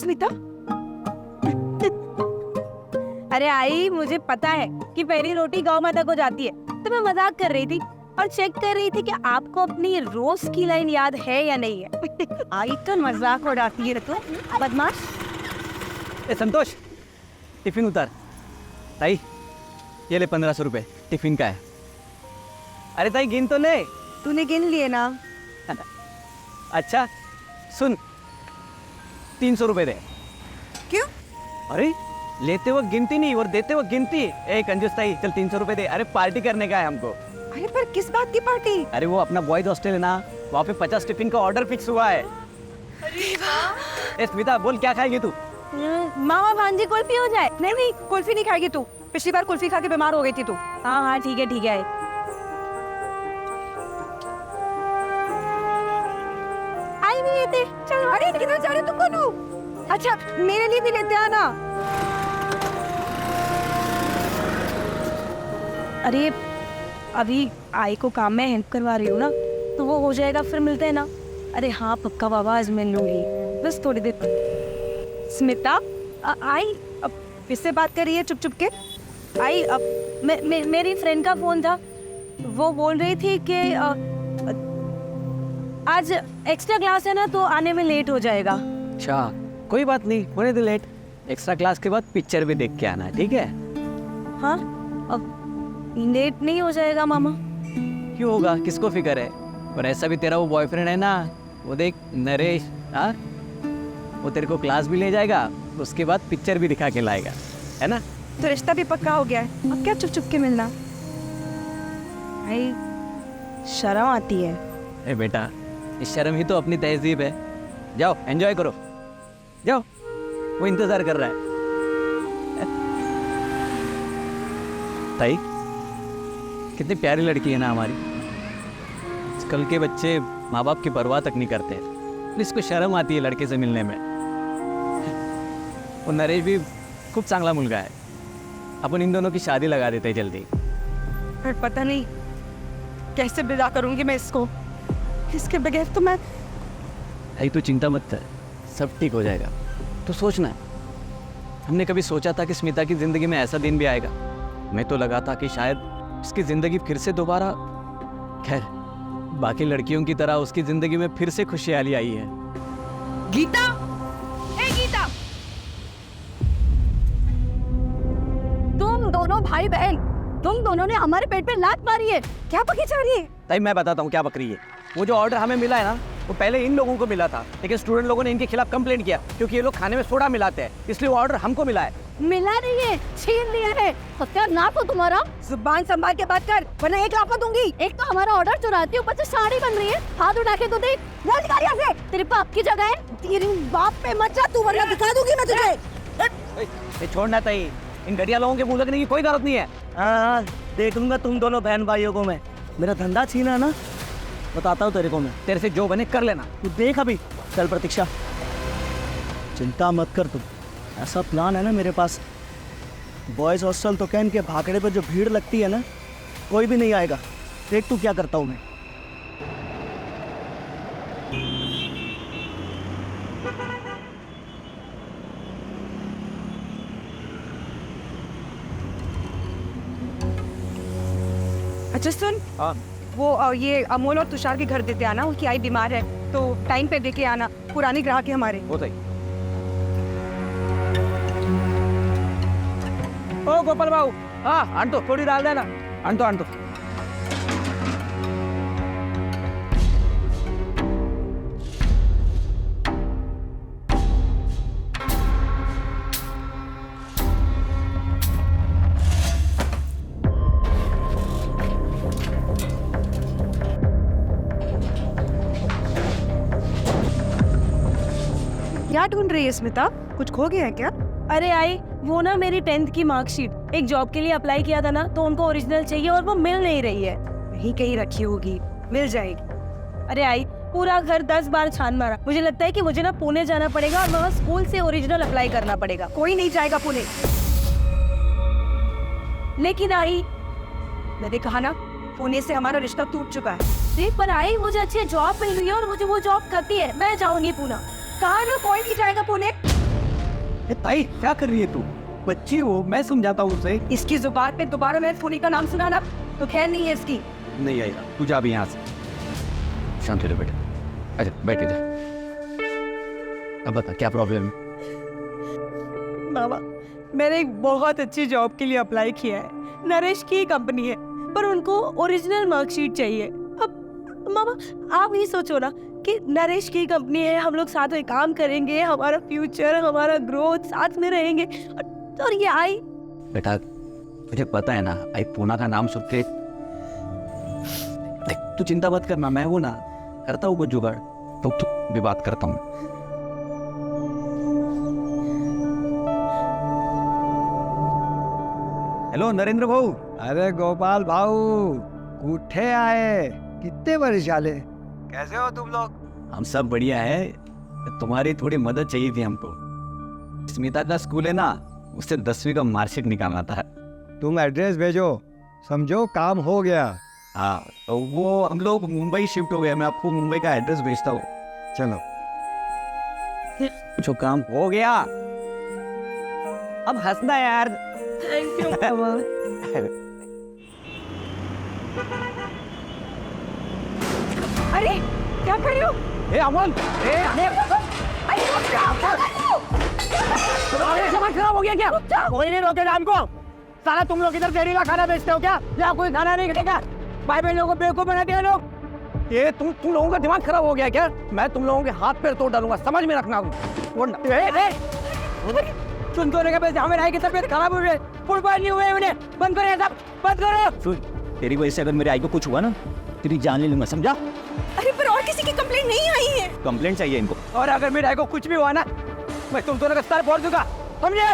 स्मिता? अरे आई, मुझे पता है कि पहली रोटी गौ माता को जाती है, तो मैं मजाक कर रही थी और चेक कर रही थी कि आपको अपनी रोज की लाइन याद है या नहीं है। आई तो मजाक उड़ाती है तो बदमाश। ए संतोष, टिफिन उतार। ताई, ये ले 1500 रुपए, टिफिन का है। अरे ताई गिन तो ले। तूने गिन लिए ना? अच्छा सुन, 300 रुपए दे। क्यों? अरे लेते वक्त गिनती नहीं और देते वक्त गिनती। ए कंजूस ताई, चल 300 रुपए दे। अरे पार्टी करने का है हमको। अरे पर किस बात की पार्टी? अरे वो अपना बॉयज हॉस्टल है ना, वहाँ पे 50 टिफिन का ऑर्डर फिक्स हुआ है। अरे वाह। ए स्मिता, बोल क्या खाएगी तू? मामा भांजी कुल्फी हो जाए। नहीं नहीं, कुल्फी नहीं खाएगी तू। पिछली बार कुल्फी खा के बीमार हो गई थी तू। हाँ हाँ ठीक है ठीक है। आई भी लेते। चलो। अरे किधर जा रहे तुम दोनों? अच्छा मेरे लिए भी लेते आना। अरे अभी आई को काम में हेल्प करवा रही हूँ ना, तो वो हो जाएगा, फिर मिलते हैं ना। अरे हाँ पक्का बाबा, आज मिल लूंगी, बस थोड़ी देर। स्मिता आई अब किससे बात कर रही है चुप चुप के? आई अब मेरी फ्रेंड का फोन था, वो बोल रही थी कि आज एक्स्ट्रा क्लास है ना, तो आने में लेट हो जाएगा। अच्छा कोई बात नहीं, होने दे लेट। एक्स्ट्रा क्लास के बाद पिक्चर भी देख के आना है, ठीक है? हाँ अब लेट नहीं हो जाएगा मामा? क्यों होगा, किसको फिक्र है? पर ऐसा भी तेरा वो बॉयफ्रेंड है ना, वो देख नरेश, हाँ वो तेरे को क्लास भी ले जाएगा, उसके बाद पिक्चर भी दिखा के लाएगा, है ना? तो रिश्ता भी पक्का हो गया है, अब क्या चुप चुप के मिलना? भाई शर्म आती है। ए बेटा, इस शर्म ही तो अपनी तहजीब है। जाओ एंजॉय करो, जाओ, वो इंतजार कर रहा है। ताई, कितनी प्यारी लड़की है ना हमारी। आजकल के बच्चे माँ बाप की परवाह तक नहीं करते, इसको शर्म आती है लड़के से मिलने में। और नरेश भी खूब चांगला मुलगा है, अपन इन दोनों की शादी लगा देते हैं जल्दी। पर पता नहीं कैसे विदा करूंगी मैं इसको, इसके बगैर तो मैं। भाई तू चिंता मत कर, सब ठीक हो जाएगा। तो सोचना, हमने कभी सोचा था कि स्मिता की जिंदगी में ऐसा दिन भी आएगा? मैं तो लगा था कि शायद उसकी जिंदगी फिर से दोबारा, खैर बाकी लड़कियों की तरह उसकी जिंदगी में फिर से खुशहाली आई है। गीता, ए गीता, तुम दोनों भाई बहन, तुम दोनों ने हमारे पेट पे लात मारी है, क्या पकी जा रही है? ताई मैं बताता हूँ क्या बकरी है। वो जो ऑर्डर हमें मिला है ना, वो पहले इन लोगों को मिला था, लेकिन स्टूडेंट लोगों ने इनके खिलाफ कंप्लेंट किया क्योंकि ये लोग खाने में सोडा मिलाते हैं, इसलिए वो ऑर्डर हमको मिला है। मिला नहीं है, छीन लिया है। सत्यानाश हो तुम्हारा। जुबान संभाल के बात कर, वरना 1 लाख दूंगी। एक तो हमारा ऑर्डर चुराती है, ऊपर से साड़ी बन रही है। हाथ उठा के तो देख, वो निकाल यहाँ से। तेरे बाप की जगह है। तेरे बाप पे मत जा तू, वरना दिखा दूंगी मैं तुझे। ये छोड़ना ताई, इन घटिया लोगों के मुंह लगने की कोई जरूरत नहीं है। हाँ देख लूंगा तुम दोनों बहन भाइयों को मैं। मेरा धंधा छीना ना, बताता हूँ तेरे को मैं। तेरे से जो बने कर लेना। तू देख अभी। चल प्रतीक्षा, चिंता मत कर तुम, ऐसा प्लान है ना मेरे पास। बॉयज़ हॉस्टल तो क्या, इनके भाखड़े पे जो भीड़ लगती है ना, कोई भी नहीं आएगा। देख तू क्या करता हूँ मैं। अच्छा सुन, हाँ वो ये अमोल और तुषार के घर देते आना, उनकी आई बीमार है, तो टाइम पे देके आना। पुरानी ग्राहक है हमारे। वो सही। ओ गोपाल बाबू, हाँ आन तो थोड़ी डाल देना, आन तो आन तो। क्या ढूंढ रही है स्मिता? कुछ खो गया है क्या? अरे आई, वो ना मेरी 10th की मार्कशीट, एक जॉब के लिए अप्लाई किया था ना, तो उनको ओरिजिनल चाहिए और वो मिल नहीं रही है। वहीं कहीं रखी होगी, मिल जाएगी। अरे आई, पूरा घर 10 बार छान मारा। मुझे लगता है कि मुझे ना पुणे जाना पड़ेगा और वहाँ स्कूल से ओरिजिनल अप्लाई करना पड़ेगा। कोई नहीं जाएगा पुणे। लेकिन आई, मैंने कहा ना, पुणे से हमारा रिश्ता टूट चुका है। देख पर आई, मुझे अच्छी जॉब मिल रही है और मुझे वो जॉब करती है। मैं जाऊंगी पुणे। कहा ना कोई नहीं जाएगा पुणे। ताई क्या कर रही है तू? बच्ची हो, मैं समझाता हूँ उसे। इसकी जुबान पे दोबारा मैं फोनी का नाम सुना ना तो खैर नहीं है इसकी। नहीं आएगा, तू जा अभी यहाँ से। शांत हो जा बेटा। अच्छा बैठ जा। अब बता क्या प्रॉब्लम है? मामा, मैंने एक बहुत अच्छी जॉब के लिए अप्लाई किया है। नरेश की कंपनी है, पर उनको ओरिजिनल मार्कशीट चाहिए। अब मामा आप ही सोचो ना कि नरेश की कंपनी है, हम लोग साथ में काम करेंगे, हमारा फ्यूचर, हमारा ग्रोथ साथ में रहेंगे, और ये आई। बेटा मुझे पता है ना, आई पूना का नाम सुन के। देख तू चिंता मत करना, मैं हूँ ना, करता हूँ कुछ जुगाड़। तो भी बात करता हूँ। हेलो नरेंद्र भाऊ। अरे गोपाल भाऊ, उठे आए, कितने वर्ष झाले, कैसे हो तुम लोग? हम सब बढ़िया है, तुम्हारी थोड़ी मदद चाहिए थी हमको। स्मिता का स्कूल है ना, उससे 10वीं का मार्कशीट निकालना था। तुम एड्रेस भेजो, समझो काम हो गया। हाँ तो वो हम लोग मुंबई शिफ्ट हो गए, मैं आपको मुंबई का एड्रेस भेजता हूँ। चलो जो काम हो गया, अब हंसना यार। थैंक यू मामा। अरे क्या कर रहे हो? ए अमन, सामान खराब हो गया क्या? कोई नहीं रोकेगा हमको। साला तुम लोग इधर जहरीला खाना बेचते हो क्या? या कोई खाना नहीं खिलेगा? भाई बहन लोगों को बेवकूफ बना दिया लोग। ये तुम लोगों का दिमाग खराब हो गया क्या? मैं तुम लोगों के हाथ पैर तोड़ डालूंगा, समझ में रखना। सुन तो का पैसे हमें राय की तबीयत खराब हो गई, फुटबॉल नहीं हुए उन्हें, बंद करो सब, बंद करो। सुन, तेरी वजह से अगर मेरे आई को कुछ हुआ ना, तेरी जान ले लूंगा, समझा? अरे पर और किसी की कंप्लेंट नहीं आई है। कंप्लेंट चाहिए इनको। और अगर मेरे आई को कुछ भी हुआ ना, मैं तुम दोनों का सर फोड़ दूंगा, समझे?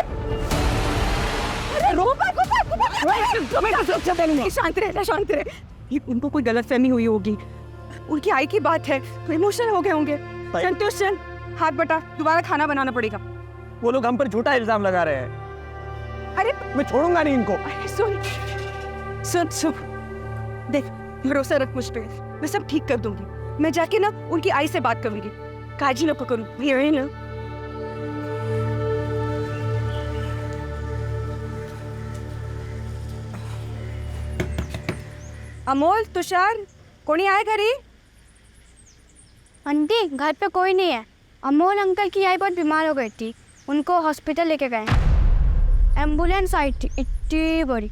शांत रहे, शांत रहे। ये उनको कोई गलतफहमी हुई होगी, उनकी आई की बात है, तो इमोशनल हो गए होंगे। संतोष चल, हाथ बटा, दोबारा खाना बनाना पड़ेगा। वो लोग हम पर झूठा इल्जाम लगा रहे हैं। अरे मैं छोड़ूंगा नहीं इनको। अरे सुन सुन सुन, देख भरोसा रख मुझ पे, मैं सब ठीक कर दूंगी। मैं जाके ना उनकी आई से बात करूंगी, काजी ना पकड़ूं, ये ना। अमोल, तुषार, कोणी आहे घरी? आंटी घर पे कोई नहीं है। अमोल अंकल की आई बहुत बीमार हो गई थी, उनको हॉस्पिटल लेके गए। एम्बुलेंस आई थी इतनी बड़ी।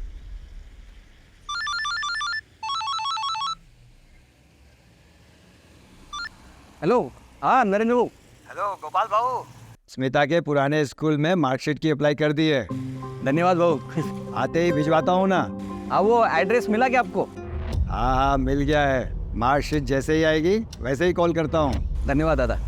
हेलो, हाँ नरेंद्र बाबू। हेलो गोपाल भाऊ, स्मिता के पुराने स्कूल में मार्कशीट की अप्लाई कर दी है, धन्यवाद भाऊ। आते ही भिजवाता हूँ ना। हाँ वो एड्रेस मिला क्या आपको? हाँ हाँ मिल गया है, मार्कशीट जैसे ही आएगी वैसे ही कॉल करता हूँ। धन्यवाद दादा।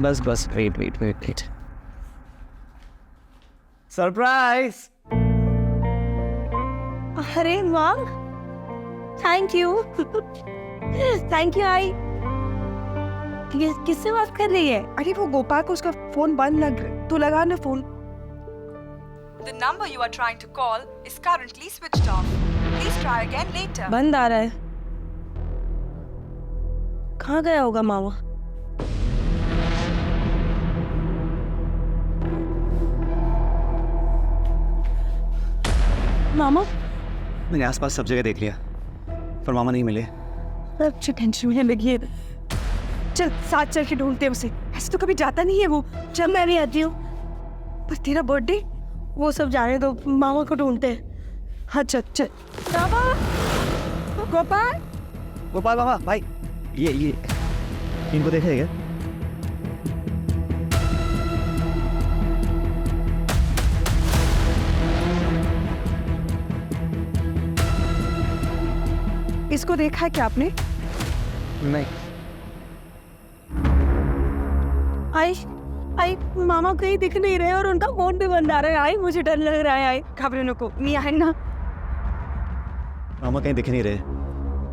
बस बस, wait wait wait wait. Surprise. अरे वाह, थैंक यू। थैंक यू आई। किससे बात कर रही है? अरे वो गोपाल को उसका फोन बंद लग गया, तो लगा ना phone. The number you are trying to call is currently switched off. Please try again later. बंद आ रहा है। कहाँ गया होगा मामा? मामा मैंने आसपास सब जगह देख लिया, पर मामा नहीं मिले। अच्छी टेंशन में लगी है। चल साथ चल के ढूंढते हैं उसे, ऐसे तो कभी जाता नहीं है वो। जब मैं भी आती हूँ। पर तेरा बर्थडे? वो सब जाने दो, मामा को ढूंढते हैं। हाँ चल चल। गोपाल, गोपाल मामा भाई, ये इनको देखा क्या? इसको देखा है क्या आपने? नहीं। आई मामा कहीं दिख नहीं रहे और उनका फोन भी बंद आ रहा है। आई मुझे डर लग रहा है। आई घबराने को नहीं है ना। मामा कहीं दिख नहीं रहे,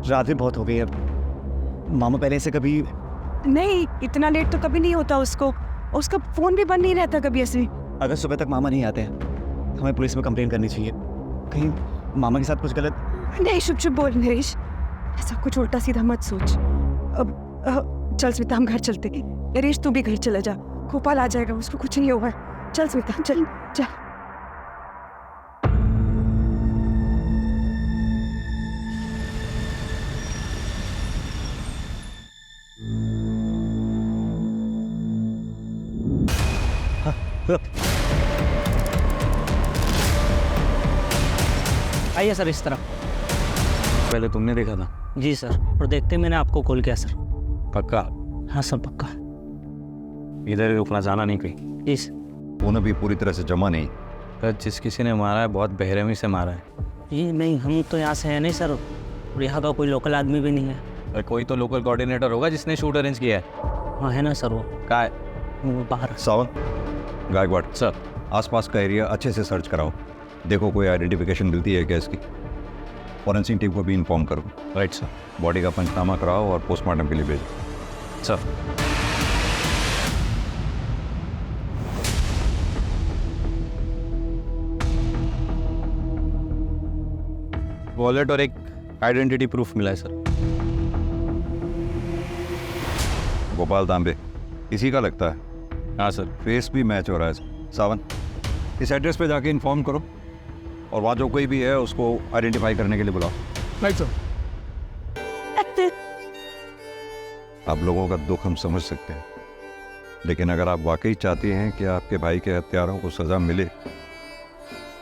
रात भी बहुत हो गई अब। मामा पहले से कभी नहीं, इतना लेट तो कभी नहीं होता उसको। उसका फोन भी बंद नहीं रहता कभी ऐसे। अगर सुबह तक मामा नहीं आते हमें पुलिस में कंप्लेन करनी चाहिए। कहीं मामा के साथ कुछ गलत। नहीं, चुप चुप बोल नरेश, ऐसा कुछ उल्टा सीधा मत सोच। अब चल स्मिता, हम घर चलते। नरेश तू भी घर चला जा, गोपाल आ जाएगा, उसको कुछ नहीं हुआ है। चल स्मिता, चल चल। आइए सर, इस तरफ। पहले तुमने देखा था? जी सर, और देखते मैंने आपको कॉल किया सर। पक्का? हाँ सर, पक्का। इधर रुकना, जाना नहीं कहीं। जी सर। खून अभी पूरी तरह से जमा नहीं। पर जिस किसी ने मारा है बहुत बेरहमी से मारा है। जी नहीं, हम तो यहाँ से हैं नहीं सर, और यहाँ का कोई लोकल आदमी भी नहीं है। और कोई तो लोकल कोऑर्डिनेटर होगा जिसने शूट अरेंज किया है। हाँ है ना सर, वो कहाँ है? वो बाहर। सावन, गायकवाड़ सर। आसपास का एरिया अच्छे से सर्च कराओ, देखो कोई आइडेंटिफिकेशन मिलती है क्या इसकी। फॉरेंसिक टीम को भी इन्फॉर्म करो। Right sir. बॉडी का पंचनामा कराओ और पोस्टमार्टम के लिए भेजो। सर। वॉलेट और एक आइडेंटिटी प्रूफ मिला है सर। गोपाल तांबे इसी का लगता है। हाँ सर। फेस भी मैच हो रहा है। सावन, इस एड्रेस पे जाके इन्फॉर्म करो और वहाँ जो कोई भी है उसको आइडेंटिफाई करने के लिए बुलाओ। Right sir. आप लोगों का दुख हम समझ सकते हैं, लेकिन अगर आप वाकई चाहते हैं कि आपके भाई के हत्यारों को सज़ा मिले,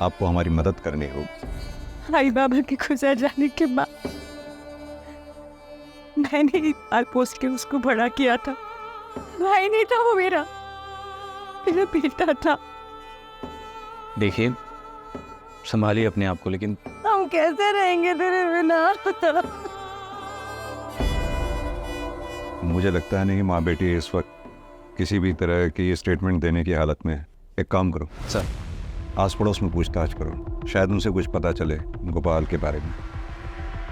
आपको हमारी मदद करनी होगी। आई बाबा के गुजर जाने के बाद मैंने ही पाल पोस के उसको बड़ा किया था। भाई नहीं था वो, मेरा बेटा था। देखिए, संभालिए अपने आप को। लेकिन हम कैसे रहेंगे तेरे बिना? मुझे लगता है नहीं माँ बेटी इस वक्त किसी भी तरह की स्टेटमेंट देने की हालत में है। एक काम करो सर, आस पड़ोस में पूछताछ करो, शायद उनसे कुछ पता चले गोपाल के बारे में।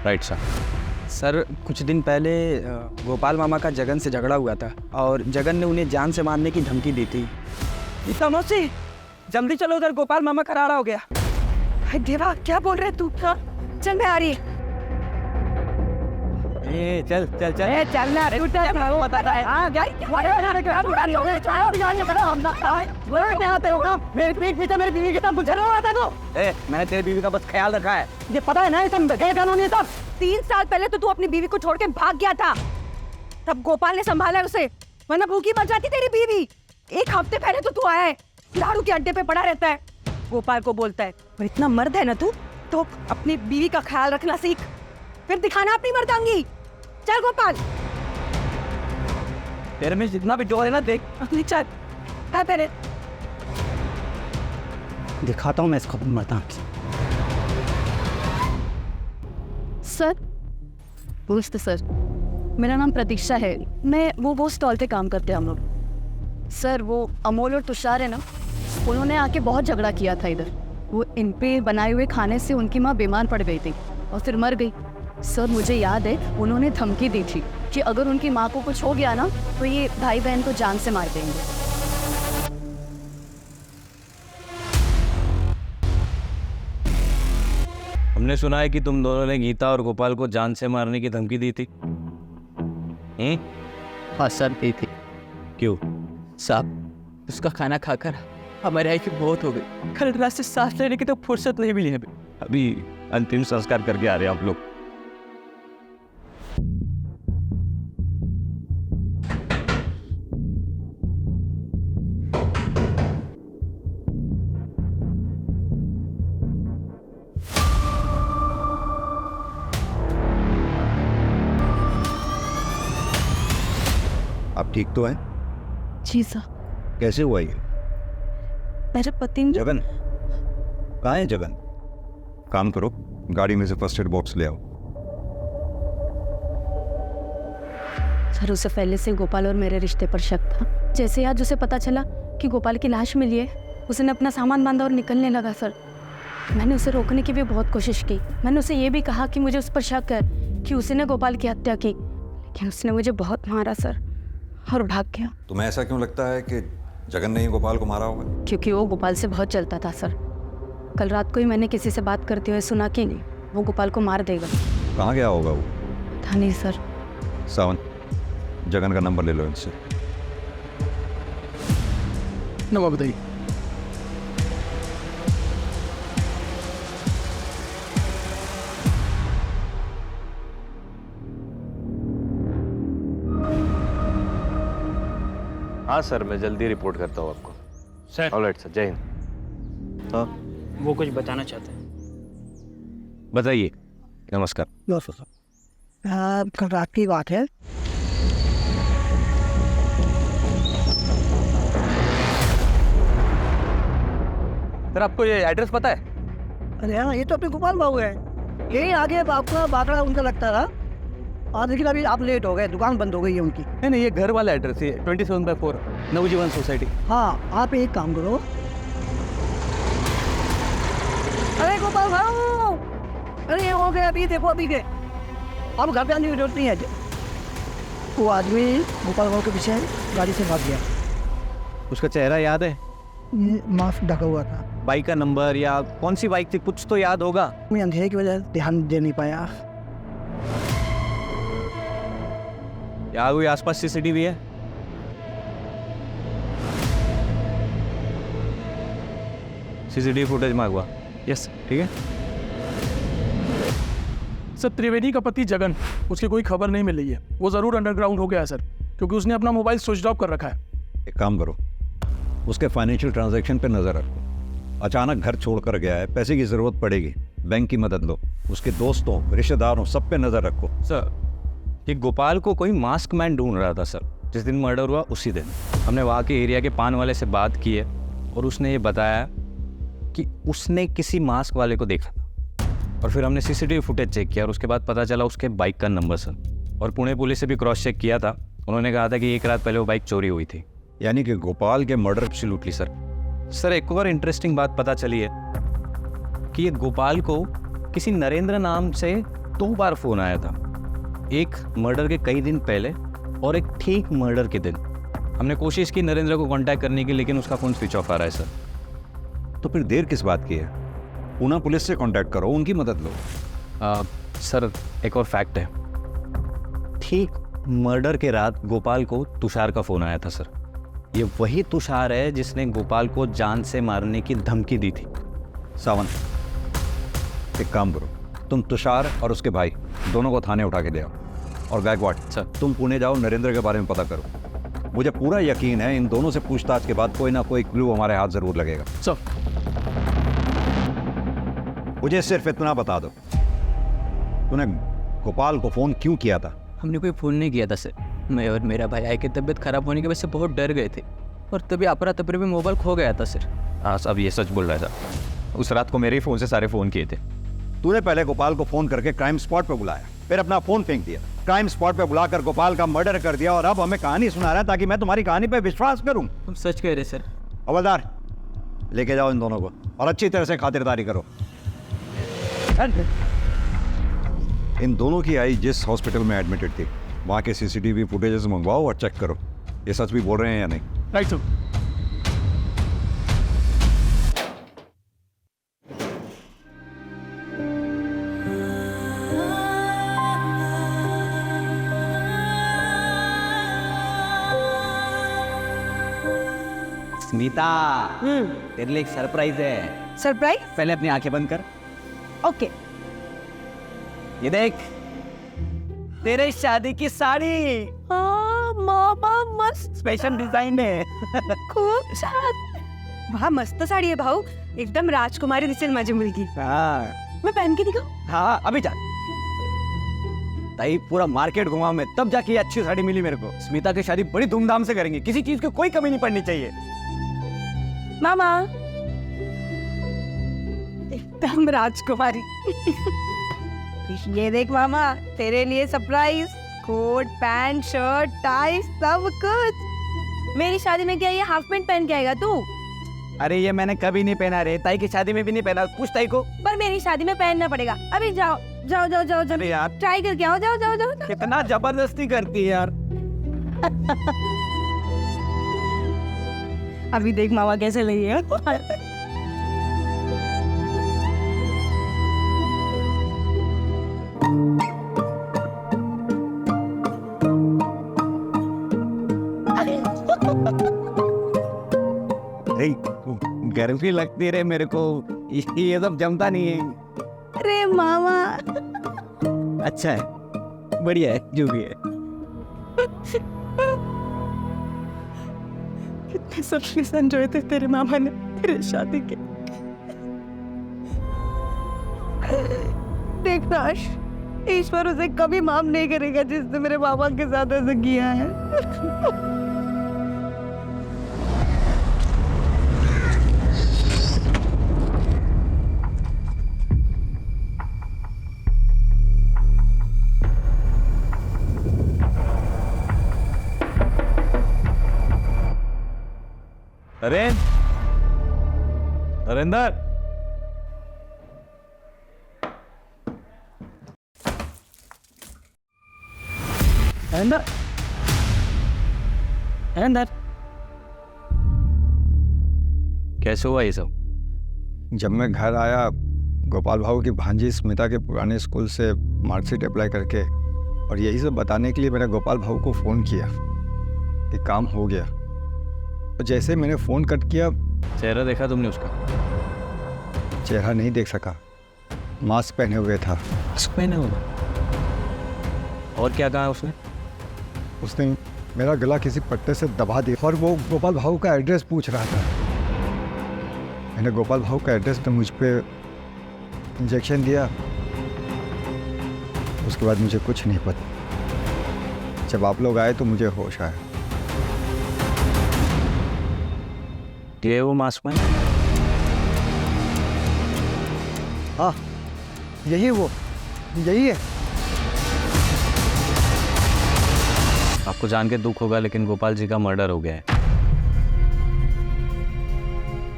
Right sir. सर, कुछ दिन पहले गोपाल मामा का जगन से झगड़ा हुआ था और जगन ने उन्हें जान से मारने की धमकी दी थी। मौसी, जल्दी चलो, उधर गोपाल मामा का राड़ा हो गया। हाय देवा, क्या बोल रहे तू? हाँ, चल मैं आ रही। चल चल चल। चलना वो बता रहा है। हाँ, मेरी बीवी के साथ मुझे आता तो। मैंने तेरी बीवी का बस ख्याल रखा है। ये पता है ना, ये सब कानून है सब। 3 साल पहले तो तू अपनी बीवी को छोड़ के भाग गया था, तब गोपाल ने संभाला उसे, वरना भूखी मर जाती तेरी बीवी। 1 हफ्ते पहले तो तू आया है, दारू के अड्डे पे पड़ा रहता है, गोपाल को बोलता है। पर इतना मर्द है ना तू, तो अपनी बीवी का ख्याल रखना सीख, फिर दिखाना अपनी मर्दांगी। चल गोपाल। तेरे में जितना भी डोर है ना, देख। नहीं चल, हाँ तेरे दिखाता हूँ मैं इसको मरता। सर, नमस्ते सर, मेरा नाम प्रतीक्षा है। मैं वो स्टॉल पे काम करते हैं हम लोग। सर, वो अमोल और तुषार है ना, उन्होंने आके बहुत झगड़ा किया था इधर। वो इन पे बनाए हुए खाने से उनकी माँ बीमार पड़ गई थी और फिर मर गई। सर, मुझे याद है उन्होंने धमकी दी थी कि अगर उनकी माँ को कुछ हो गया ना, तो ये भाई बहन को जान से मार देंगे। हमने सुना है कि तुम दोनों ने गीता और गोपाल को जान से मारने की धमकी दी थी। हाँ सर, दी थी। क्यों? साहब, उसका खाना खाकर हमारे आई की बहुत हो गई। कल रात से सांस लेने की तो फुर्सत नहीं मिली अभी। अभी अंतिम संस्कार करके आ रहे हैं आप लोग। आप ठीक तो हैं? जी सर। कैसे हुआ ये? मेरे पति ने जगन कहाँ है? जगन, काम करो, गाड़ी में से फर्स्ट एड बॉक्स ले आओ। सर, उसे पहले से गोपाल और मेरे रिश्ते पर शक था। जैसे आज उसे पता चला कि गोपाल की लाश मिली है, उसने अपना सामान बांधा और निकलने लगा। सर, मैंने उसे रोकने की भी बहुत कोशिश की। मैंने उसे ये भी कहा कि मुझे उस पर शक है कि उसने गोपाल की हत्या की, लेकिन उसने मुझे बहुत मारा सर, और भाग गया। तुम्हें ऐसा क्यों लगता है कि जगन ने ही गोपाल को मारा होगा? क्योंकि वो गोपाल से बहुत जलता था सर। कल रात को ही मैंने किसी से बात करते हुए सुना कि वो गोपाल को मार देगा। कहाँ गया होगा वो? था नहीं सर। सावन, जगन का नंबर ले लो इनसे। नंबर बताइए। हाँ सर, मैं जल्दी रिपोर्ट करता हूँ आपको। सर ऑलराइट सर, जय हिंद। वो कुछ बताना चाहते हैं। बताइए। नमस्कार। कल रात की बात है। सर आपको ये एड्रेस पता है? अरे हाँ, ये तो अपने गोपाल बाबू है। यही आगे आपका बाकड़ा उनका लगता था। और लेकिन अभी आप लेट हो गए, दुकान बंद हो गई है उनकी। नहीं, ये घर वाला एड्रेस है, 27/4 नवजीवन सोसाइटी। हाँ, आप एक काम करो। अरे गोपाल भाऊ, अरे ये हो गया, अभी देखो अभी के। अब घर पे आने की जरूरत नहीं है। वो आदमी गोपाल भाऊ के पीछे गाड़ी से भाग गया। उसका चेहरा याद है? मास्क ढका हुआ था। बाइक का नंबर या कौन सी बाइक थी, कुछ तो याद होगा। मैं अंधेरे की वजह से ध्यान दे नहीं पाया। यहाँ कोई आसपास सीसीटीवी है? CCTV footage मांगवा। यस, ठीक है। सर त्रिवेदी का पति जगन, उसकी कोई खबर नहीं मिल रही है। वो ज़रूर अंडरग्राउंड हो गया है सर, क्योंकि उसने अपना मोबाइल स्विच ऑफ कर रखा है। एक काम करो, उसके फाइनेंशियल ट्रांजैक्शन पे नज़र रखो। अचानक घर छोड़कर गया है, पैसे की ज़रूरत पड़ेगी, बैंक की मदद लो। उसके दोस्तों, रिश्तेदारों, सब पे नज़र रखो। सर, ये गोपाल को कोई मास्क मैन ढूंढ रहा था सर। जिस दिन मर्डर हुआ उसी दिन हमने वहाँ के एरिया के पान वाले से बात की है और उसने ये बताया कि उसने किसी मास्क वाले को देखा था। और फिर हमने सीसीटीवी फुटेज चेक किया और उसके बाद पता चला उसके बाइक का नंबर सर। और पुणे पुलिस से भी क्रॉस चेक किया था, उन्होंने कहा था कि एक रात पहले वो बाइक चोरी हुई थी। यानी कि गोपाल के मर्डर। Absolutely sir. सर एक और इंटरेस्टिंग बात पता चली है कि ये गोपाल को किसी नरेंद्र नाम से 2 बार फ़ोन आया था। एक मर्डर के कई दिन पहले और एक ठीक मर्डर के दिन। हमने कोशिश की नरेंद्र को कांटेक्ट करने की, लेकिन उसका फ़ोन स्विच ऑफ आ रहा है सर। तो फिर देर किस बात की है? पूना पुलिस से कांटेक्ट करो, उनकी मदद लो। सर एक और फैक्ट है, ठीक मर्डर के रात गोपाल को तुषार का फ़ोन आया था सर। ये वही तुषार है जिसने गोपाल को जान से मारने की धमकी दी थी। सावन, एक काम करो, तुम तुषार और उसके भाई दोनों को थाने उठा के ले आओ। और गायकवाड़ सर, तुम पुणे जाओ, नरेंद्र के बारे में पता करो। मुझे पूरा यकीन है इन दोनों से पूछताछ के बाद कोई ना कोई क्लू हमारे हाथ जरूर लगेगा। सर मुझे सिर्फ इतना बता दो, तूने गोपाल को फ़ोन क्यों किया था? हमने कोई फ़ोन नहीं किया था सर। मैं और मेरा भाई की तबीयत खराब होने की वजह से बहुत डर गए थे और तभी अपरा तपरे में मोबाइल खो गया था सर। हाँ, अब ये सच बोल रहा था। उस रात को मेरे ही फ़ोन से सारे फ़ोन किए थे। तूने पहले गोपाल को फ़ोन करके क्राइम स्पॉट पे बुलाया, फिर अपना फ़ोन फेंक दिया, क्राइम स्पॉट पे बुलाकर गोपाल का मर्डर कर दिया और अब हमें कहानी सुना रहा है ताकि मैं तुम्हारी कहानी पे विश्वास करूं। तुम सच कह रहे सर। हवलदार, लेके जाओ इन दोनों को और अच्छी तरह से खातिरदारी करो। इन दोनों की आई जिस हॉस्पिटल में एडमिटेड थी, वहाँ के सीसीटीवी फुटेजेस मंगवाओ और चेक करो ये सच भी बोल रहे हैं या नहीं। Right sir. स्मिता, तेरे लिए एक सरप्राइज है। सरप्राइज? पहले अपनी आंखें बंद कर। ओके। ये देख, तेरे शादी की साड़ी। हाँ मामा, मस्त स्पेशल डिजाइन है। खूब साथ। वाह, मस्त साड़ी है भाऊ, एकदम राजकुमारी दिसेल माझी मुलगी। हाँ मैं पहन के दिखाऊं? हाँ, अभी जा। ताई पूरा मार्केट घुमा मैं, तब जाके ये अच्छी साड़ी मिली मेरे को। स्मिता की शादी बड़ी धूमधाम से करेंगे, किसी चीज की कोई कमी नहीं पड़नी चाहिए। मामा एकदम राजकुमारी। ये देख मामा, तेरे लिए surprise, coat pant shirt tie सब कुछ। मेरी शादी में क्या ये हाफ पैंट पहन के आएगा तू? अरे ये मैंने कभी नहीं पहना रे, ताई की शादी में भी नहीं पहना। पूछ ताई को। पर मेरी शादी में पहनना पड़ेगा। अभी जाओ जाओ जाओ जाओ जाओ, अरे यार, ट्राई करके आओ, जाओ जाओ जाओ, जाओ। कितना जबरदस्ती करती है यार। अभी देख मामा कैसे लगी है। गई, गर्मी लगती रहे मेरे को, ये सब जमता नहीं है। अरे मामा, अच्छा है, बढ़िया है, जो भी है। कितने सबके संजोए थे तेरे मामा ने तेरे शादी के। देखना ईश्वर उसे कभी माफ नहीं करेगा जिसने मेरे मामा के साथ ऐसा किया है। अरे नरेंद्र, अंदर अंदर। कैसे हुआ ये सब? जब मैं घर आया, गोपाल भाऊ की भांजी स्मिता के पुराने स्कूल से मार्कशीट अप्लाई करके, और यही सब बताने के लिए मैंने गोपाल भाऊ को फ़ोन किया कि काम हो गया। और जैसे मैंने फ़ोन कट किया, चेहरा देखा तुमने उसका? चेहरा नहीं देख सका, मास्क पहने हुए था। मास्क पहने हुआ? और क्या कहा उसने? उसने मेरा गला किसी पट्टे से दबा दिया और वो गोपाल भाऊ का एड्रेस पूछ रहा था। मैंने गोपाल भाऊ का एड्रेस तो मुझ पे इंजेक्शन दिया। उसके बाद मुझे कुछ नहीं पता। जब आप लोग आए तो मुझे होश आया। ये वो मास्क में? हाँ, यही है। आपको जान के दुख होगा, लेकिन गोपाल जी का मर्डर हो गया है।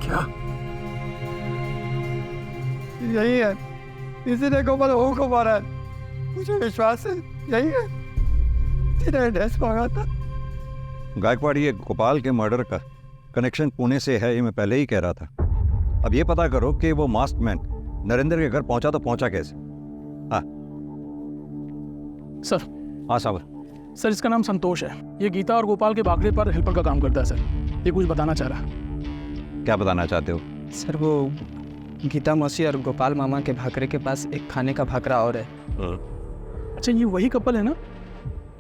क्या? यही है, इसी ने गोपाल भाऊ को मारा है। मुझे विश्वास है यही है, इसी ने एड्रेस मांगा था। गायकवाड़, ये गोपाल के मर्डर का कनेक्शन पुणे से है, ये मैं पहले ही कह रहा था। अब ये पता करो कि वो मास्क मैन नरेंद्र के घर पहुंचा तो पहुंचा कैसे? हाँ सर। हाँ साबर। सर, इसका नाम संतोष है। ये गीता और गोपाल के भागने पर हेल्पर का काम करता है सर। ये कुछ बताना चाह रहा है। क्या बताना चाहते हो? सर, वो गीता मौसी और गोपाल मामा के भाकरे के पास एक खाने का भाकरा और है। अच्छा, ये वही कपल है ना,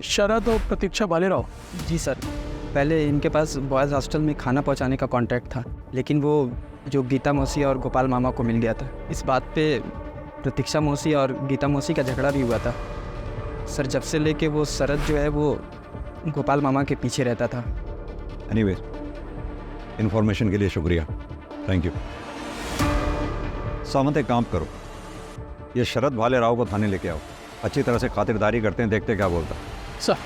शरद और प्रतीक्षा भालेराव? जी सर, पहले इनके पास बॉयज़ हॉस्टल में खाना पहुंचाने का कॉन्ट्रैक्ट था, लेकिन वो जो गीता मौसी और गोपाल मामा को मिल गया था। इस बात पे प्रतीक्षा मौसी और गीता मौसी का झगड़ा भी हुआ था सर। जब से लेके वो शरद जो है वो गोपाल मामा के पीछे रहता था। एनीवे, इन्फॉर्मेशन के लिए शुक्रिया, थैंक यू। सामंत, एक काम करो, ये शरद भालेराव को थाने लेके आओ। अच्छी तरह से खातिरदारी करते हैं, देखते क्या बोलता। सर।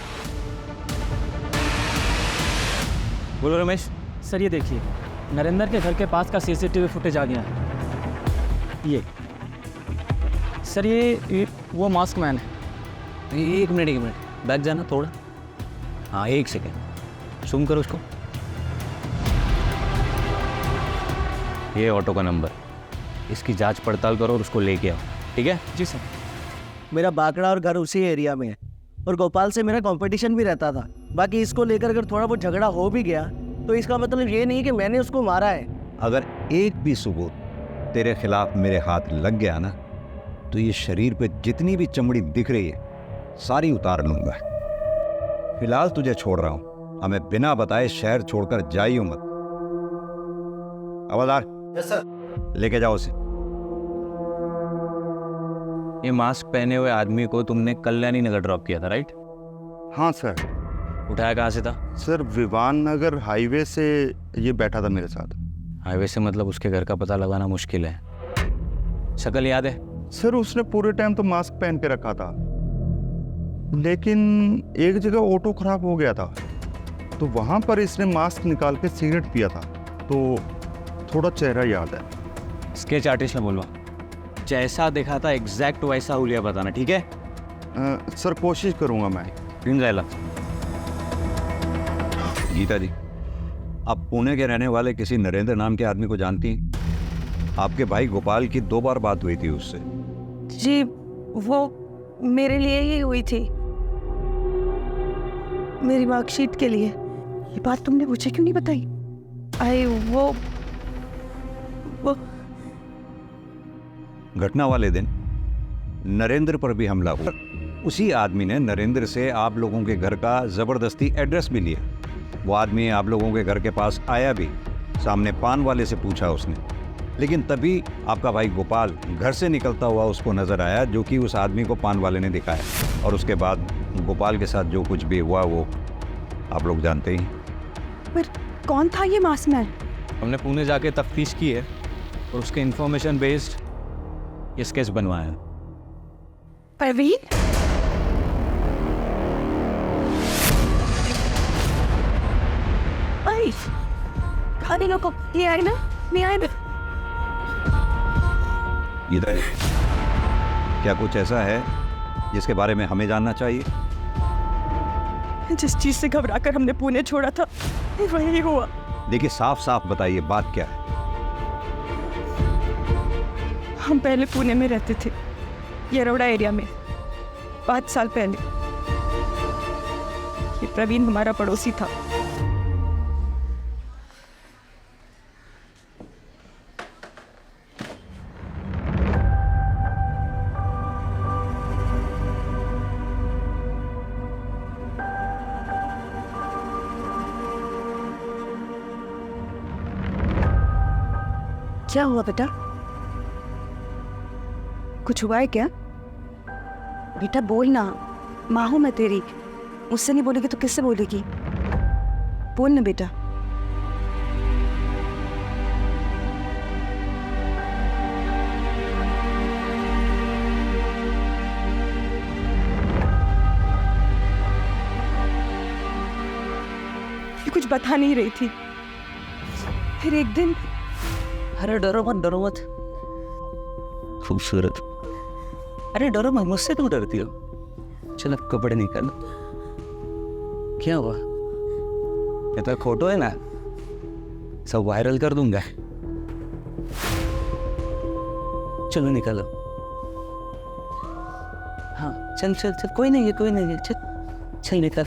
बोलो रमेश। सर, ये देखिए, नरेंद्र के घर के पास का सीसीटीवी फुटेज आ गया है। ये सर, ये वो मास्क मैन है। एक मिनट, बैठ जाना थोड़ा। हाँ, एक सेकेंड, जूम करो उसको। ये ऑटो का नंबर, इसकी जांच पड़ताल करो और उसको लेके आओ, ठीक है? जी सर। मेरा बाकड़ा और घर उसी एरिया में है, और गोपाल से मेरा कंपटीशन भी रहता था। बाकी इसको लेकर अगर थोड़ा बहुत झगड़ा हो भी गया तो इसका मतलब ये नहीं कि मैंने उसको मारा है। अगर एक भी सबूत तेरे खिलाफ मेरे हाथ लग गया ना, तो ये शरीर पे जितनी भी चमड़ी दिख रही है सारी उतार लूंगा। फिलहाल तुझे छोड़ रहा हूं, हमें बिना बताए शहर छोड़कर जाइयो मत। हवलदार। Yes sir. लेके जाओ उसे। ये मास्क पहने हुए आदमी को तुमने कल्याणी नगर ड्रॉप किया था, राइट? हाँ सर। उठाया कहाँ से था? सर, विवान नगर हाईवे से ये बैठा था मेरे साथ। हाईवे से मतलब उसके घर का पता लगाना मुश्किल है। शक्ल याद है? सर, उसने पूरे टाइम तो मास्क पहन के रखा था, लेकिन एक जगह ऑटो खराब हो गया था, तो वहाँ पर इसने मास्क निकाल के सिगरेट पिया था, तो थोड़ा चेहरा याद है। स्केच आर्टिस्ट ने बोलवा, जैसा देखा था एग्जैक्ट वैसा हुलिया बताना, ठीक है? सर, कोशिश करूँगा मैं। गीता जी, आप पुणे के रहने वाले किसी नरेंद्र नाम के आदमी को जानती हैं? आपके भाई गोपाल की 2 बार बात हुई थी उससे। जी, वो मेरे लिए ही हुई थी, मेरी मार्कशीट के लिए। ये बात तुमने मुझे क्यों नहीं बताई? वो वो घटना वाले दिन नरेंद्र पर भी हमला हुआ। उसी आदमी ने नरेंद्र से आप लोगों के घर का ज़बरदस्ती एड्रेस भी लिया। वो आदमी आप लोगों के घर के पास आया भी, सामने पान वाले से पूछा उसने, लेकिन तभी आपका भाई गोपाल घर से निकलता हुआ उसको नज़र आया, जो कि उस आदमी को पान वाले ने दिखाया। और उसके बाद गोपाल के साथ जो कुछ भी हुआ वो आप लोग जानते ही। पर कौन था ये मास्क मैन? हमने पुणे जाके तफ्तीश की है और उसके इंफॉर्मेशन बेस्ड ये स्केच बनवाया है। परवीन? आई खाने लोगों को ये आए ना, मैं आए ना। इधर क्या कुछ ऐसा है जिसके बारे में हमें जानना चाहिए? जिस चीज से घबराकर हमने पुणे छोड़ा था वही हुआ। देखिए, साफ साफ बताइए बात क्या है। हम पहले पुणे में रहते थे, येरवड़ा एरिया में, 5 साल पहले। ये प्रवीण हमारा पड़ोसी था। क्या हुआ बेटा? कुछ हुआ है क्या? बेटा बोल ना, माँ हूं मैं तेरी। मुझसे नहीं बोलेगी तो किससे बोलेगी? बोल ना बेटा। ये कुछ बता नहीं रही थी। फिर एक दिन, अरे डरो मत। खूबसूरत। अरे डरो मत, मुझसे क्यों डरती हो? चल अब कपड़े निकाल। क्या हुआ? ये तो फोटो है ना, सब वायरल कर दूंगा। चलो निकालो। हाँ चल, कोई नहीं है, चल निकल।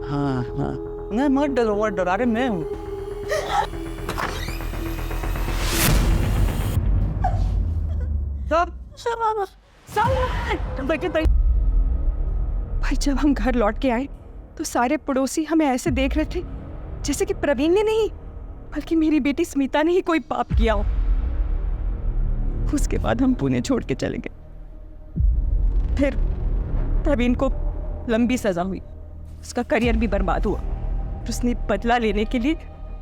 हाँ नहीं, मत डरो। अरे मैं हूँ। भाई जब हम घर लौट के आए तो सारे पड़ोसी हमें ऐसे देख रहे थे जैसे कि प्रवीण ने नहीं बल्कि मेरी बेटी स्मिता ने ही कोई पाप किया हो। उसके बाद हम पुणे छोड़ के चले गए। फिर प्रवीण को लंबी सजा हुई, उसका करियर भी बर्बाद हुआ। उसने बदला लेने के लिए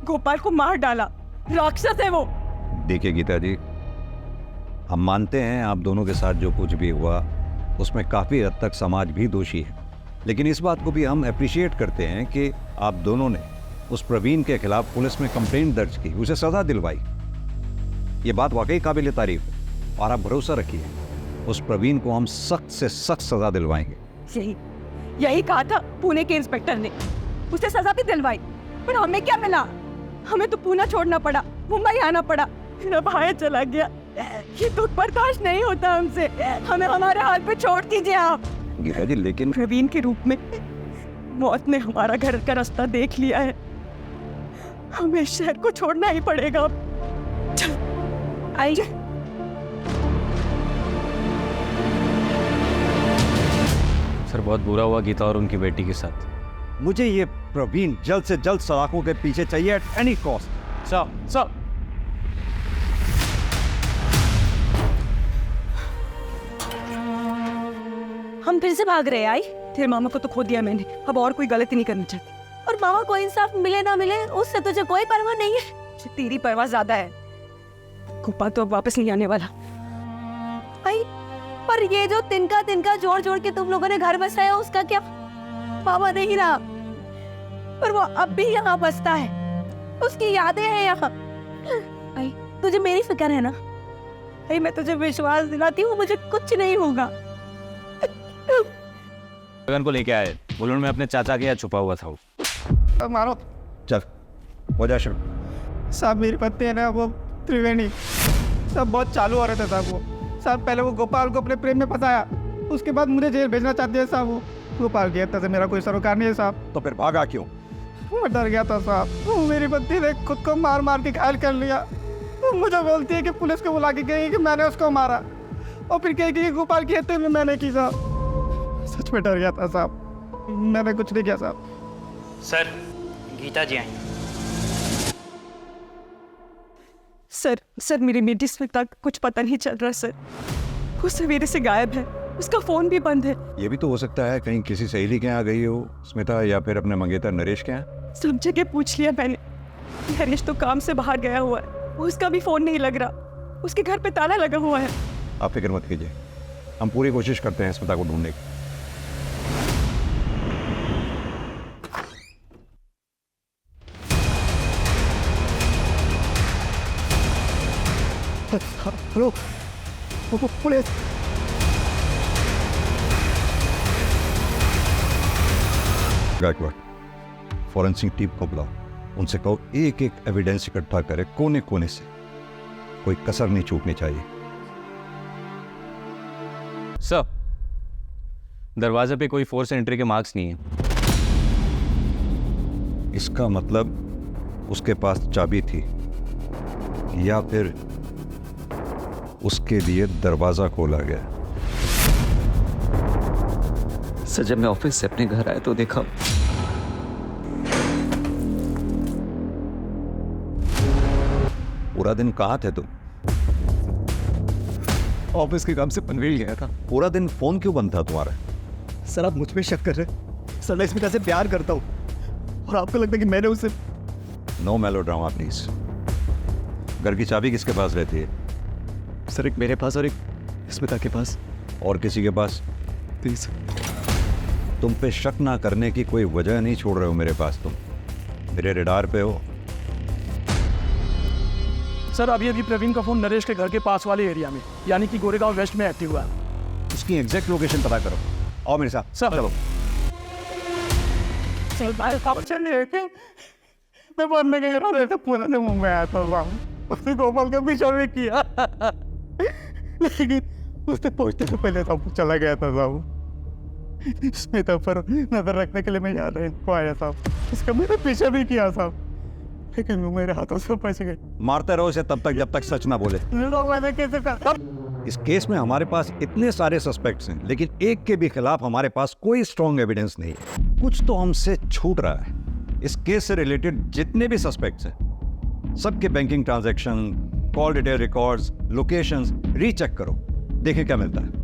गोपाल को मार डाला। राक्षस है वो। देखिए गीता जी, हम मानते हैं आप दोनों के साथ जो कुछ भी हुआ उसमें काफ़ी हद तक समाज भी दोषी है, लेकिन इस बात को भी हम अप्रिशिएट करते हैं कि आप दोनों ने उस प्रवीण के खिलाफ पुलिस में कंप्लेंट दर्ज की, उसे सज़ा दिलवाई। ये बात वाकई काबिल तारीफ है और आप भरोसा रखिए उस प्रवीण को हम सख्त से सख्त सज़ा दिलवाएंगे। यही कहा था पुणे के इंस्पेक्टर ने, उसे सजा भी दिलवाई। पर हमें क्या मिला? हमें तो पुणे छोड़ना पड़ा, मुंबई आना पड़ा। मेरा भाई चला गया। ये दुख बर्दाश्त नहीं होता हमसे। हमें हमारे हाल पे छोड़ दीजिए आप। गीता जी लेकिन प्रवीण के रूप में मौत ने हमारा घर का रास्ता देख लिया है। हमें शहर को छोड़ना ही पड़ेगा। आइए। सर बहुत बुरा हुआ गीता और उनकी बेटी के साथ। मुझे ये प्रवीण जल्द से जल्द सलाखों के पीछे चाहिए एट एनी कॉस्ट। सब हम फिर से भाग रहे हैं। आई तेरे मामा को तो खो दिया मैंने, अब और कोई गलती नहीं करनी चाहती। और मामा को इंसाफ मिले ना मिले उससे तुझे कोई परवाह नहीं है। तेरी परवाह ज्यादा है। गोपाल तो अब वापस नहीं आने वाला। आई पर ये जो तिनका जोड़ के तुम लोगों ने घर बसाया उसका क्या? मामा नहीं रहा पर वो अब भी यहाँ बसता है, उसकी यादें हैं यहाँ। आई तुझे मेरी फिक्र है ना? आई मैं तुझे विश्वास दिलाती हूँ मुझे कुछ नहीं होगा। गगन को लेके आए, बुलून में अपने चाचा के यहाँ छुपा हुआ था वो। मारो। चल हो जा शुरू। साहब मेरी पत्नी है ना, वो त्रिवेणी, सब बहुत चालू हो रहे थे साहब। वो साहब पहले वो गोपाल को अपने प्रेम में फंसाया, उसके बाद मुझे जेल भेजना चाहते हैं साहब। वो गोपाल की हत्या से मेरा कोई सरोकार नहीं है साहब। तो फिर भागा क्यों? मैं डर गया था साहब। वो मेरी पत्नी ने खुद को मार के घायल कर लिया। मुझे बोलती है कि पुलिस को बुला के गई कि मैंने उसको मारा, और फिर कहेगी कि गोपाल की हत्या भी मैंने की साहब। सच में डर गया था साहब, मैंने कुछ नहीं किया साहब। सर गीता जी आई। सर मेरी बेटी स्मिता कुछ पता नहीं चल रहा सर, वो सवेरे से गायब है, उसका फोन भी बंद है। ये भी तो हो सकता है कहीं किसी सहेली के यहाँ गई हो स्मिता, या फिर अपने मंगेतर नरेश के यहाँ। सब जगह पूछ लिया मैंने, नरेश तो काम से बाहर गया हुआ है, उसका भी फोन नहीं लग रहा, उसके घर पे ताला लगा हुआ है। आप फिक्र मत कीजिए, हम पूरी कोशिश करते हैं स्मिता को ढूंढने की। Hello police. Gaikwad, forensic team को बुलाओ, उनसे कहो एक एक एविडेंस इकट्ठा करे कोने कोने से, कोई कसर नहीं छूटनी चाहिए। सर, दरवाजे पे कोई फोर्स एंट्री के मार्क्स नहीं है। इसका मतलब उसके पास चाबी थी, या फिर उसके लिए दरवाजा खोला गया। सर, जब मैं ऑफिस से अपने घर आया तो देखा पूरा दिन कहाँ थे तुम? ऑफिस के काम से पनवेल गया था। पूरा दिन फोन क्यों बंद था तुम्हारा? सर आप मुझ पे शक कर रहे? सर मैं स्मिता से प्यार करता हूँ और आपको लगता है कि मैंने उसे। No melodrama please. घर की चाबी किसके पास रहती है? सर एक मेरे पास और एक स्मिता के पास। और किसी के पास? प्लीज। तुम पे शक ना करने की कोई वजह नहीं छोड़ रहे हो मेरे पास, तुम मेरे रेडार पे हो। सर अभी अभी प्रवीण का फोन नरेश के घर के पास वाले एरिया में, यानी कि गोरेगांव वेस्ट में एक्टिव हुआ है। उसकी एग्जैक्ट लोकेशन पता करो। आओ मेरे साथ। सर चलो। मैं बनने गया था, पूरा दिन मुंबई आया था, उसने गोपाल का पीछा भी किया, लेकिन उसने पहुंचने से पहले सब चला गया था साहब। स्मिता पर नजर रखने के लिए मैं यहाँ रहने को आया साहब, इसका मैंने पीछा भी किया साहब, लेकिन वो मेरे हाथों से बच गए। मारते रहो इसे तब तक जब तक सच ना बोले। मैंने कैसे कहा? इस केस में हमारे पास इतने सारे सस्पेक्ट्स हैं, लेकिन एक के भी खिलाफ हमारे पास कोई स्ट्रॉन्ग एविडेंस नहीं है। कुछ तो हमसे छूट रहा है। इस केस से रिलेटेड जितने भी सस्पेक्ट्स हैं, सबके banking transaction, call detail records, locations recheck करो, देखिए क्या मिलता है।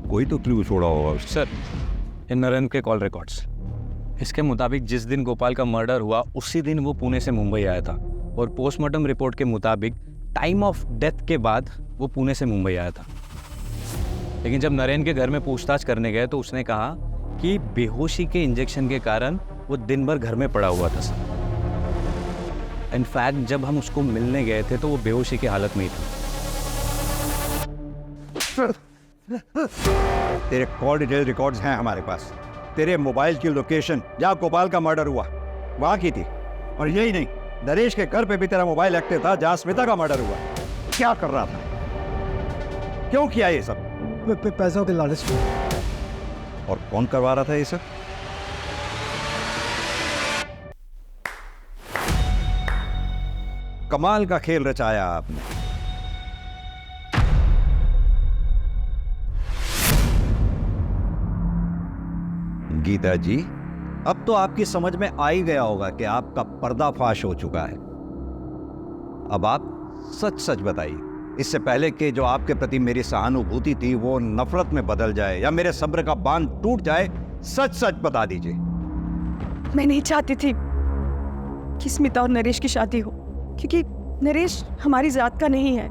कोई तो क्लू छोड़ा होगा। सर, इन नरेंद्र के कॉल रिकॉर्ड्स, इसके मुताबिक जिस दिन गोपाल का मर्डर हुआ उसी दिन वो पुणे से मुंबई आया था, और पोस्टमार्टम रिपोर्ट के मुताबिक टाइम ऑफ डेथ के बाद वो पुणे से मुंबई आया था। लेकिन जब नरेंद्र के घर में पूछताछ करने गए तो उसने कहा कि बेहोशी के इंजेक्शन के कारण वो दिन भर घर में पड़ा हुआ था सर। इनफैक्ट जब हम उसको मिलने गए थे तो वो बेहोशी की हालत में ही था। तेरे कॉल डिटेल रिकॉर्ड्स हैं हमारे पास। तेरे मोबाइल की लोकेशन जहाँ गोपाल का मर्डर हुआ वहाँ की थी, और यही नहीं, नरेश के घर पे भी तेरा मोबाइल एक्टिव था जहाँ स्मिता का मर्डर हुआ। क्या कर रहा था? क्यों किया ये सब? पैसों के लालच में। और कौन करवा रहा था ये सब? कमाल का खेल रचाया आपने। गीता जी, अब तो आपकी समझ में आ ही गया होगा कि आपका पर्दाफाश हो चुका है। अब आप सच सच बताइए, इससे पहले कि जो आपके प्रति मेरी सहानुभूति थी वो नफरत में बदल जाए या मेरे सब्र का बांध टूट जाए, सच सच बता दीजिए। मैं नहीं चाहती थी कि स्मिता और नरेश की शादी हो, क्योंकि नरेश हमारी जात का नहीं है,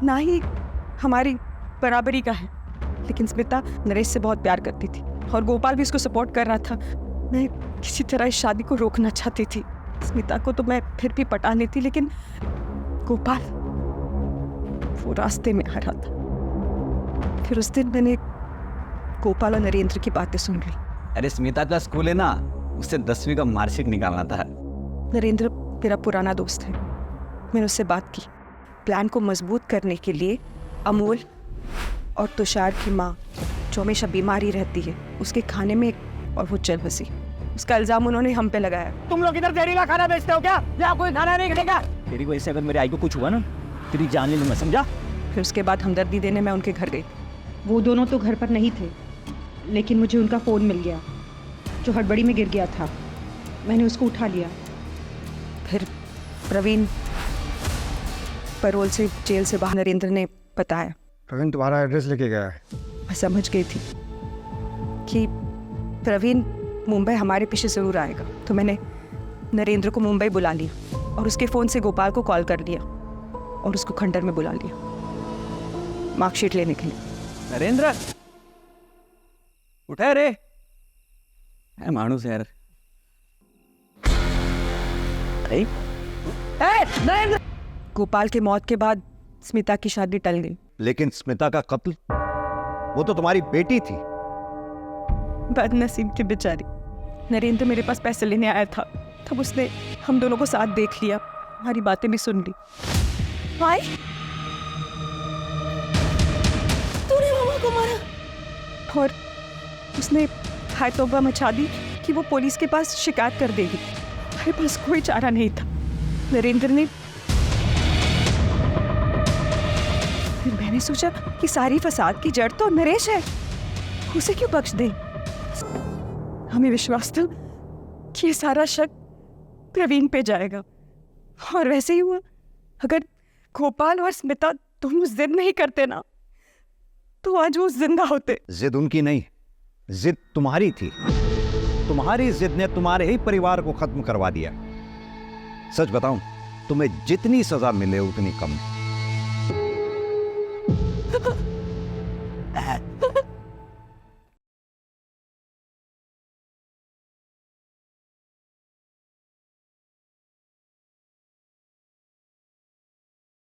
ना ही हमारी बराबरी का है। लेकिन स्मिता नरेश से बहुत प्यार करती थी और गोपाल भी उसको सपोर्ट कर रहा था। मैं किसी तरह इस शादी को रोकना चाहती थी। स्मिता को तो मैं फिर भी पटा लेती, लेकिन गोपाल वो रास्ते में आ रहा था। फिर उस दिन मैंने गोपाल और नरेंद्र की बातें सुन ली। अरे स्मिता का स्कूल है ना, उससे 10वीं का मार्कशीट निकालना था। नरेंद्र मेरा पुराना दोस्त है, मैंने उससे बात की। प्लान को मजबूत करने के लिए अमोल और तुषार की माँ, जो हमेशा बीमारी रहती है, उसके खाने में एक और वो चल बसी। उसका इल्जाम उन्होंने हम पे लगाया। तुम लोग इधर जहरीला खाना बेचते हो क्या? या कोई खाना नहीं खिलेगा? तेरी वजह से अगर मेरे आई को कुछ हुआ ना, तेरी जान ले लूंगा, समझा? फिर उसके बाद हमदर्दी देने मैं उनके घर गई। वो दोनों तो घर पर नहीं थे, लेकिन मुझे उनका फ़ोन मिल गया जो हड़बड़ी में गिर गया था। मैंने उसको उठा लिया। फिर प्रवीण पैरोल से जेल से बाहर नरेंद्र ने बताया। प्रवीण तुम्हारा एड्रेस लेके गया है। मैं समझ गई थी कि प्रवीण मुंबई हमारे पीछे ज़रूर आएगा, तो मैंने नरेंद्र को मुंबई बुला लिया और उसके फ़ोन से गोपाल को कॉल कर लिया और उसको खंडर में बुला लिया मार्कशीट लेने के लिए। नरेंद्र उठा रे, मानुस यार। नरेंद्र! गोपाल के मौत के बाद स्मिता की शादी टल गई। लेकिन स्मिता का कत्ल, वो तो तुम्हारी बेटी थी। बदनसीब की बेचारी। नरेंद्र मेरे पास पैसे लेने आया था, तब उसने हम दोनों को साथ देख लिया, हमारी बातें भी सुन ली। भाई, तूने मामा को मारा? और उसने हाय तौबा मचा दी कि वो पुलिस के पास शिकायत कर देगी। हमारे पास कोई चारा नहीं था। नरेंद्र ने, फिर मैंने सोचा कि सारी फसाद की जड़ तो नरेश है, उसे क्यों बख्श दें? हमें विश्वास था कि ये सारा शक प्रवीण पे जाएगा, और वैसे ही हुआ। अगर गोपाल और स्मिता दोनों जिद नहीं करते ना, तो आज वो जिंदा होते। जिद उनकी नहीं, जिद तुम्हारी थी। तुम्हारी जिद ने तुम्हारे ही परिवार को खत्म करवा दिया। सच बताऊं, तुम्हें जितनी सजा मिले उतनी कम।